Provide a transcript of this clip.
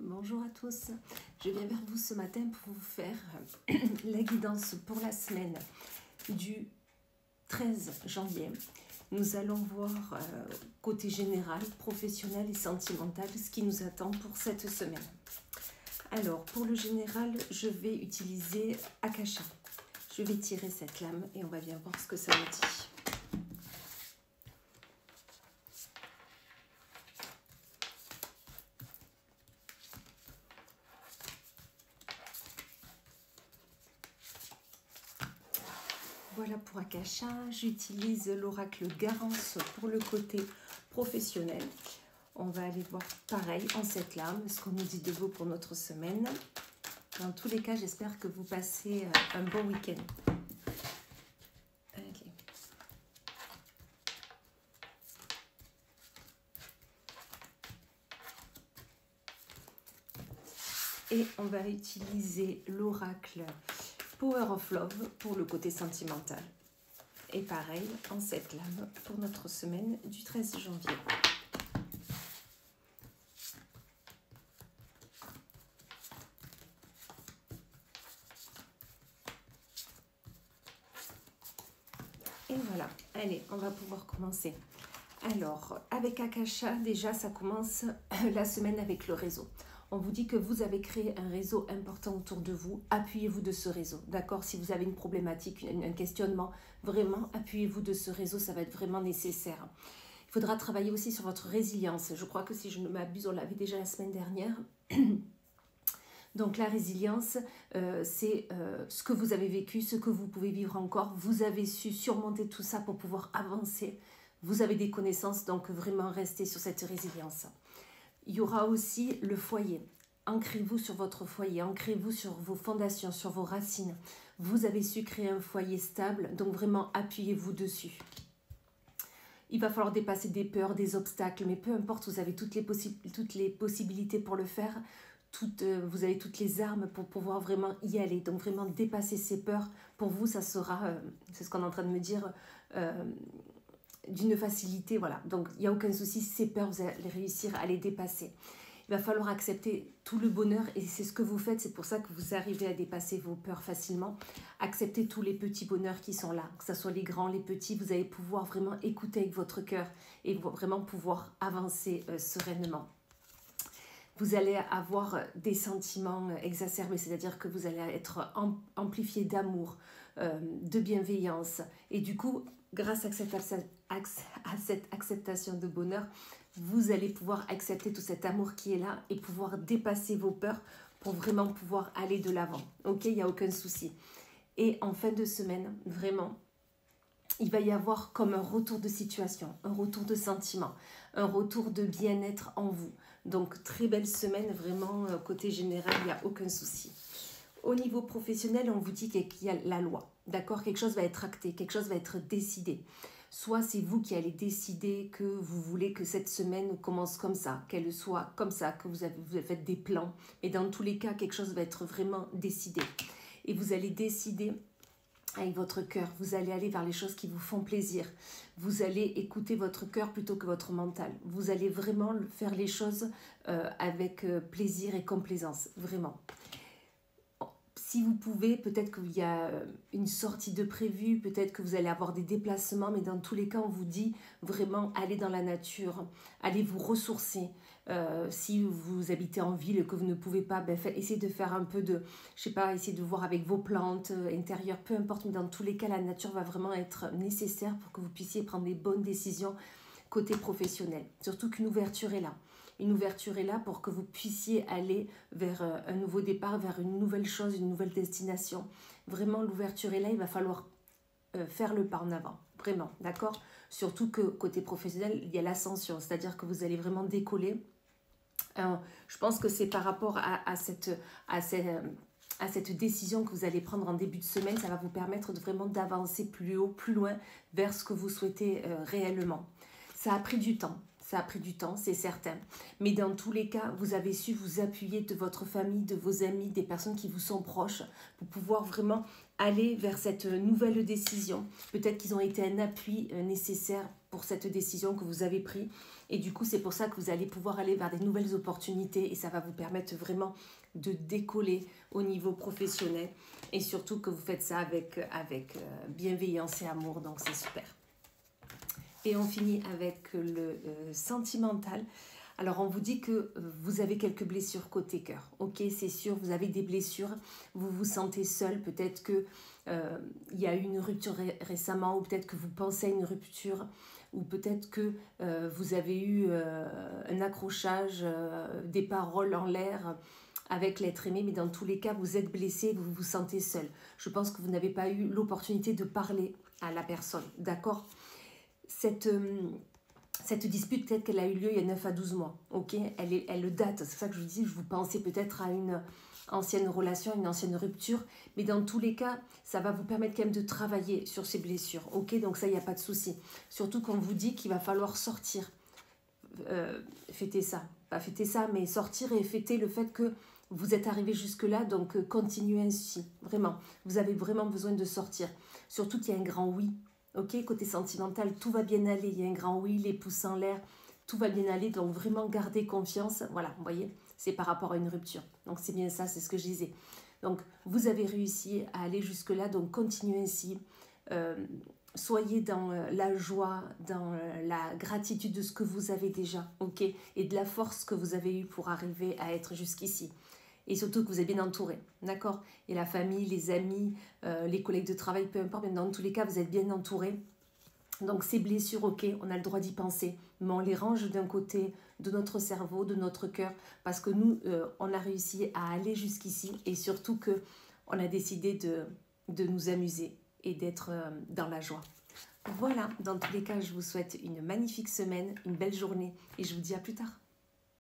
Bonjour à tous, je viens vers vous ce matin pour vous faire la guidance pour la semaine du 13 janvier. Nous allons voir côté général, professionnel et sentimental ce qui nous attend pour cette semaine. Alors pour le général, je vais utiliser Akasha. Je vais tirer cette lame et on va bien voir ce que ça nous dit. Voilà pour Akasha, j'utilise l'oracle Garance pour le côté professionnel. On va aller voir pareil en cette lame, ce qu'on nous dit de vous pour notre semaine. Dans tous les cas, j'espère que vous passez un bon week-end. Okay. Et on va utiliser l'oracle Power of Love pour le côté sentimental. Et pareil, en cette lame pour notre semaine du 13 janvier. Et voilà, allez, on va pouvoir commencer. Alors, avec Akasha, déjà, ça commence la semaine avec le réseau. On vous dit que vous avez créé un réseau important autour de vous. Appuyez-vous de ce réseau, d'accord? Si vous avez une problématique, un questionnement, vraiment, appuyez-vous de ce réseau, ça va être vraiment nécessaire. Il faudra travailler aussi sur votre résilience. Je crois que si je ne m'abuse, on l'avait déjà la semaine dernière. Donc la résilience, c'est ce que vous avez vécu, ce que vous pouvez vivre encore. Vous avez su surmonter tout ça pour pouvoir avancer. Vous avez des connaissances, donc vraiment restez sur cette résilience. Il y aura aussi le foyer. Ancrez-vous sur votre foyer, ancrez-vous sur vos fondations, sur vos racines. Vous avez su créer un foyer stable, donc vraiment appuyez-vous dessus. Il va falloir dépasser des peurs, des obstacles, mais peu importe, vous avez toutes les possibilités pour le faire. Vous avez toutes les armes pour pouvoir vraiment y aller. Donc vraiment dépasser ces peurs, pour vous, ça sera, c'est ce qu'on est en train de me dire, d'une facilité, voilà. Donc, il n'y a aucun souci, ces peurs, vous allez réussir à les dépasser. Il va falloir accepter tout le bonheur et c'est ce que vous faites, c'est pour ça que vous arrivez à dépasser vos peurs facilement. Acceptez tous les petits bonheurs qui sont là, que ce soit les grands, les petits, vous allez pouvoir vraiment écouter avec votre cœur et vraiment pouvoir avancer sereinement. Vous allez avoir des sentiments exacerbés, c'est-à-dire que vous allez être amplifié d'amour, de bienveillance et du coup, grâce à cette acceptation de bonheur, vous allez pouvoir accepter tout cet amour qui est là et pouvoir dépasser vos peurs pour vraiment pouvoir aller de l'avant. Ok, il n'y a aucun souci. Et en fin de semaine, vraiment, il va y avoir comme un retour de situation, un retour de sentiment, un retour de bien-être en vous. Donc, très belle semaine, vraiment, côté général, il n'y a aucun souci. Au niveau professionnel, on vous dit qu'il y a la loi, d'accord? Quelque chose va être acté, quelque chose va être décidé. Soit c'est vous qui allez décider que vous voulez que cette semaine commence comme ça, qu'elle soit comme ça, que vous avez fait des plans. Mais dans tous les cas, quelque chose va être vraiment décidé. Et vous allez décider avec votre cœur, vous allez aller vers les choses qui vous font plaisir. Vous allez écouter votre cœur plutôt que votre mental. Vous allez vraiment faire les choses avec plaisir et complaisance, vraiment. Si vous pouvez, peut-être qu'il y a une sortie de prévue, peut-être que vous allez avoir des déplacements, mais dans tous les cas, on vous dit vraiment allez dans la nature, allez vous ressourcer. Si vous habitez en ville et que vous ne pouvez pas, essayez de faire un peu de, je sais pas, essayez de voir avec vos plantes intérieures, peu importe, mais dans tous les cas, la nature va vraiment être nécessaire pour que vous puissiez prendre les bonnes décisions côté professionnel. Surtout qu'une ouverture est là. Une ouverture est là pour que vous puissiez aller vers un nouveau départ, vers une nouvelle chose, une nouvelle destination. Vraiment, l'ouverture est là, il va falloir faire le pas en avant, vraiment, d'accord? Surtout que côté professionnel, il y a l'ascension, c'est-à-dire que vous allez vraiment décoller. Je pense que c'est par rapport à cette décision que vous allez prendre en début de semaine, ça va vous permettre vraiment d'avancer plus haut, plus loin, vers ce que vous souhaitez réellement. Ça a pris du temps. Ça a pris du temps, c'est certain. Mais dans tous les cas, vous avez su vous appuyer de votre famille, de vos amis, des personnes qui vous sont proches pour pouvoir vraiment aller vers cette nouvelle décision. Peut-être qu'ils ont été un appui nécessaire pour cette décision que vous avez prise. Et du coup, c'est pour ça que vous allez pouvoir aller vers des nouvelles opportunités et ça va vous permettre vraiment de décoller au niveau professionnel. Et surtout que vous faites ça avec bienveillance et amour, donc c'est super. Et on finit avec le sentimental. Alors, on vous dit que vous avez quelques blessures côté cœur. Ok, c'est sûr, vous avez des blessures, vous vous sentez seul. Peut-être qu'il y a eu une rupture récemment, ou peut-être que vous pensez à une rupture, ou peut-être que vous avez eu un accrochage, des paroles en l'air avec l'être aimé. Mais dans tous les cas, vous êtes blessé, vous vous sentez seul. Je pense que vous n'avez pas eu l'opportunité de parler à la personne, d'accord ? Cette dispute, peut-être qu'elle a eu lieu il y a 9 à 12 mois, ok, elle date, c'est ça que je vous dis, vous pensez peut-être à une ancienne relation, une ancienne rupture, mais dans tous les cas, ça va vous permettre quand même de travailler sur ces blessures, ok, donc ça, il n'y a pas de souci. Surtout qu'on vous dit qu'il va falloir sortir, fêter ça, pas fêter ça, mais sortir et fêter le fait que vous êtes arrivé jusque-là, donc continuez ainsi, vraiment, vous avez vraiment besoin de sortir, surtout qu'il y a un grand oui. Ok, côté sentimental, tout va bien aller, il y a un grand oui, les pouces en l'air, tout va bien aller, donc vraiment gardez confiance, voilà, vous voyez, c'est par rapport à une rupture, donc c'est bien ça, c'est ce que je disais. Donc vous avez réussi à aller jusque-là, donc continuez ainsi, soyez dans la joie, dans la gratitude de ce que vous avez déjà, ok, et de la force que vous avez eue pour arriver à être jusqu'ici. Et surtout que vous êtes bien entouré, d'accord? Et la famille, les amis, les collègues de travail, peu importe, mais dans tous les cas, vous êtes bien entouré. Donc ces blessures, ok, on a le droit d'y penser, mais on les range d'un côté de notre cerveau, de notre cœur, parce que nous, on a réussi à aller jusqu'ici et surtout qu'on a décidé de nous amuser et d'être dans la joie. Voilà, dans tous les cas, je vous souhaite une magnifique semaine, une belle journée et je vous dis à plus tard.